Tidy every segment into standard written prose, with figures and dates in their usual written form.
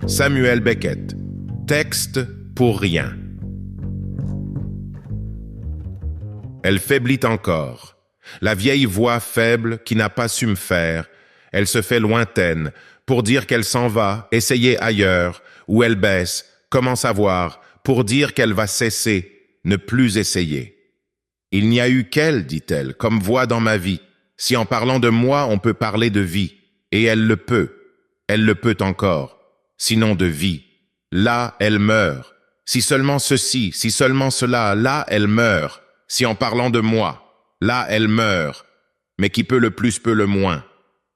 Samuel Beckett. Texte pour rien. Elle faiblit encore. La vieille voix faible qui n'a pas su me faire, elle se fait lointaine pour dire qu'elle s'en va, essayer ailleurs, ou elle baisse, commence à voir, pour dire qu'elle va cesser, ne plus essayer. Il n'y a eu qu'elle, dit-elle, comme voix dans ma vie. Si en parlant de moi, on peut parler de vie, et elle le peut encore, sinon de vie. Là, elle meurt. Si seulement ceci, si seulement cela, là, elle meurt. Si en parlant de moi, là, elle meurt. Mais qui peut le plus peut le moins.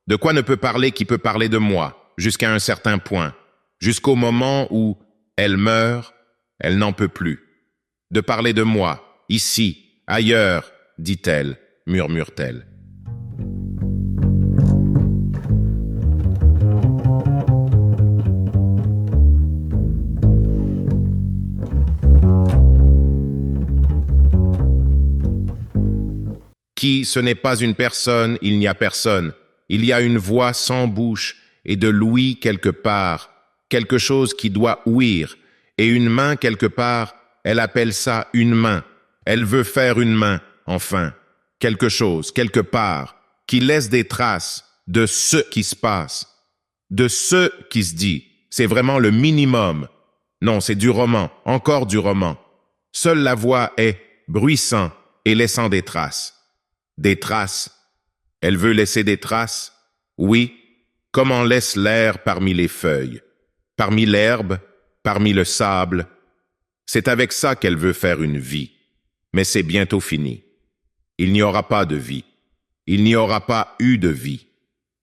De quoi ne peut parler qui peut parler de moi, jusqu'à un certain point, jusqu'au moment où elle meurt, elle n'en peut plus. De parler de moi, ici, ailleurs, dit-elle, murmure-t-elle. Qui, ce n'est pas une personne, il n'y a personne. Il y a une voix sans bouche et de l'ouïe quelque part, quelque chose qui doit ouïr, et une main quelque part, elle appelle ça une main. Elle veut faire une main, enfin, quelque chose, quelque part, qui laisse des traces de ce qui se passe, de ce qui se dit. C'est vraiment le minimum. Non, c'est du roman, encore du roman. Seule la voix est bruissant et laissant des traces. Des traces. Elle veut laisser des traces? Oui, comme on laisse l'air parmi les feuilles, parmi l'herbe, parmi le sable. C'est avec ça qu'elle veut faire une vie. Mais c'est bientôt fini. Il n'y aura pas de vie. Il n'y aura pas eu de vie.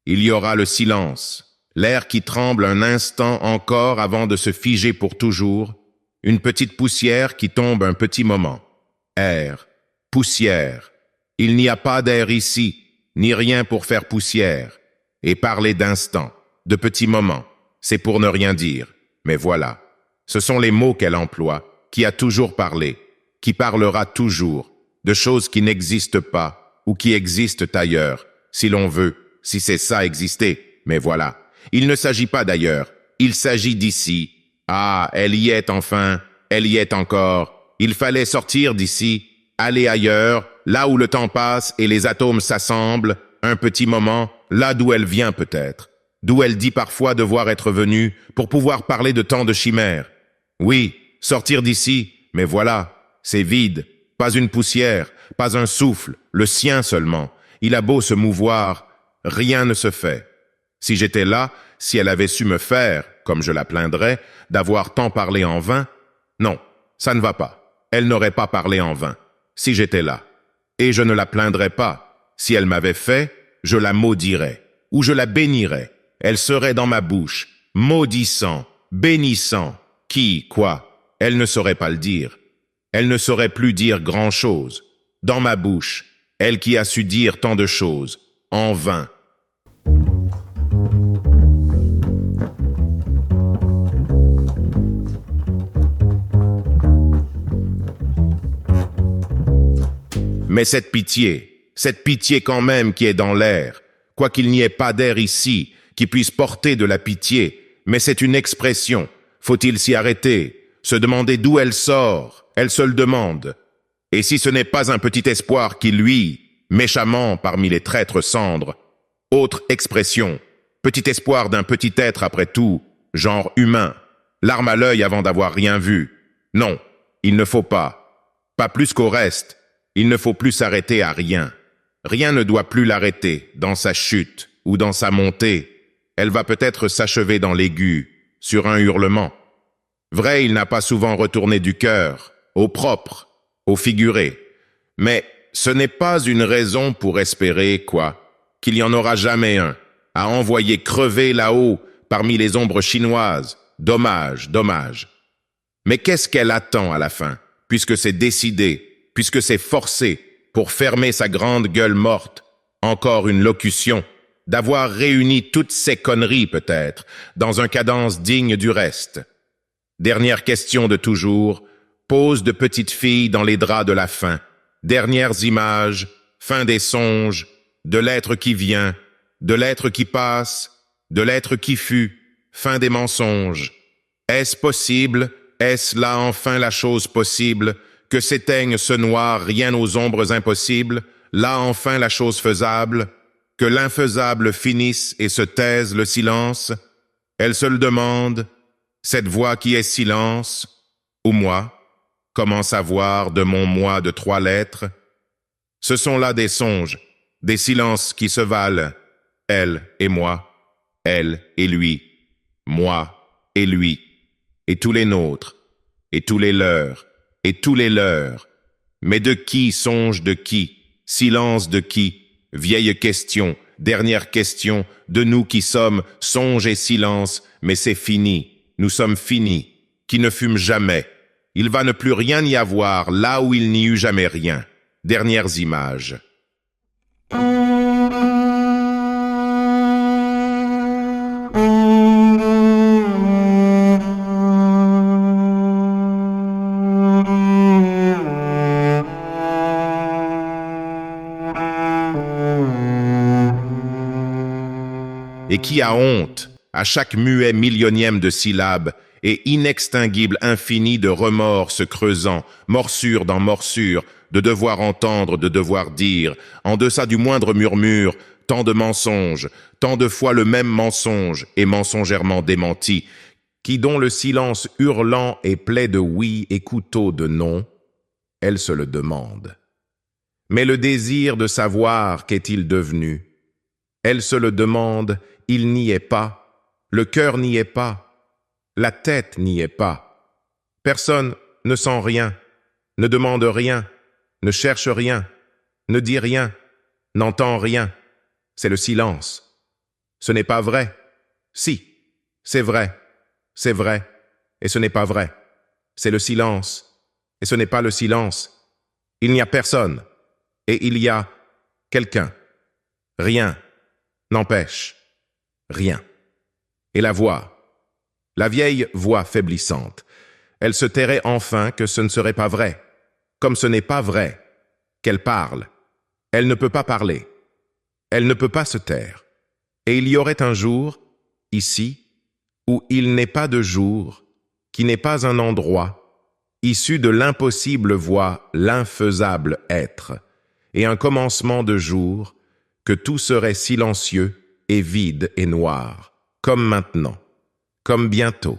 Il y aura le silence, l'air qui tremble un instant encore avant de se figer pour toujours, une petite poussière qui tombe un petit moment. Air, poussière. Il n'y a pas d'air ici, ni rien pour faire poussière. Et parler d'instant, de petits moments, c'est pour ne rien dire. Mais voilà, ce sont les mots qu'elle emploie, qui a toujours parlé, qui parlera toujours, de choses qui n'existent pas ou qui existent ailleurs, si l'on veut, si c'est ça exister. Mais voilà, il ne s'agit pas d'ailleurs, il s'agit d'ici. Ah, elle y est enfin, elle y est encore. Il fallait sortir d'ici, aller ailleurs, là où le temps passe et les atomes s'assemblent, un petit moment, là d'où elle vient peut-être, d'où elle dit parfois devoir être venue pour pouvoir parler de tant de chimères. Oui, sortir d'ici, mais voilà, c'est vide, pas une poussière, pas un souffle, le sien seulement. Il a beau se mouvoir, rien ne se fait. Si j'étais là, si elle avait su me faire, comme je la plaindrais, d'avoir tant parlé en vain, non, ça ne va pas. Elle n'aurait pas parlé en vain, si j'étais là. Et je ne la plaindrais pas. Si elle m'avait fait, je la maudirais, ou je la bénirais. Elle serait dans ma bouche, maudissant, bénissant. Qui, quoi? Elle ne saurait pas le dire. Elle ne saurait plus dire grand-chose. Dans ma bouche, elle qui a su dire tant de choses, en vain. Mais cette pitié quand même qui est dans l'air, quoiqu'il n'y ait pas d'air ici qui puisse porter de la pitié, mais c'est une expression. Faut-il s'y arrêter, se demander d'où elle sort? Elle se le demande. Et si ce n'est pas un petit espoir qui luit, méchamment parmi les traîtres cendres, autre expression, petit espoir d'un petit être après tout, genre humain, larme à l'œil avant d'avoir rien vu. Non, il ne faut pas plus qu'au reste. Il ne faut plus s'arrêter à rien. Rien ne doit plus l'arrêter dans sa chute ou dans sa montée. Elle va peut-être s'achever dans l'aigu, sur un hurlement. Vrai, il n'a pas souvent retourné du cœur, au propre, au figuré. Mais ce n'est pas une raison pour espérer, qu'il n'y en aura jamais un, à envoyer crever là-haut, parmi les ombres chinoises. Dommage, dommage. Mais qu'est-ce qu'elle attend à la fin, puisque c'est décidé, puisque c'est forcé, pour fermer sa grande gueule morte, encore une locution, d'avoir réuni toutes ces conneries peut-être, dans un cadence digne du reste. Dernière question de toujours, pose de petite fille dans les draps de la fin, dernières images, fin des songes, de l'être qui vient, de l'être qui passe, de l'être qui fut, fin des mensonges. Est-ce possible, est-ce là enfin la chose possible, que s'éteigne ce noir, rien aux ombres impossibles, là enfin la chose faisable, que l'infaisable finisse et se taise le silence? Elle se le demande, cette voix qui est silence, ou moi? Comment savoir de mon moi de 3 lettres? Ce sont là des songes, des silences qui se valent, elle et moi, elle et lui, moi et lui, et tous les nôtres, et tous les leurs, et tous les leurs. Mais de qui songe de qui? Silence de qui? Vieille question, dernière question, de nous qui sommes songe et silence, mais c'est fini, nous sommes finis, qui ne fûmes jamais. Il va ne plus rien y avoir là où il n'y eut jamais rien. Dernières images. Et qui a honte, à chaque muet millionième de syllabes, et inextinguible infini de remords se creusant, morsure dans morsure, de devoir entendre, de devoir dire, en deçà du moindre murmure, tant de mensonges, tant de fois le même mensonge, et mensongèrement démenti, qui dont le silence hurlant est plaie de oui et couteau de non, elle se le demande. Mais le désir de savoir qu'est-il devenu? Elle se le demande, il n'y est pas, le cœur n'y est pas, la tête n'y est pas. Personne ne sent rien, ne demande rien, ne cherche rien, ne dit rien, n'entend rien. C'est le silence. Ce n'est pas vrai. Si, c'est vrai, et ce n'est pas vrai. C'est le silence, et ce n'est pas le silence. Il n'y a personne, et il y a quelqu'un. Rien n'empêche, rien. Et la voix, la vieille voix faiblissante, elle se tairait enfin que ce ne serait pas vrai. Comme ce n'est pas vrai qu'elle parle, elle ne peut pas parler, elle ne peut pas se taire. Et il y aurait un jour, ici, où il n'est pas de jour, qui n'est pas un endroit, issu de l'impossible voix, l'infaisable être, et un commencement de jour, que tout serait silencieux et vide et noir, comme maintenant, comme bientôt.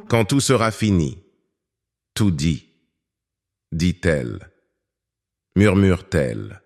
Quand tout sera fini, tout dit, dit-elle, murmure-t-elle.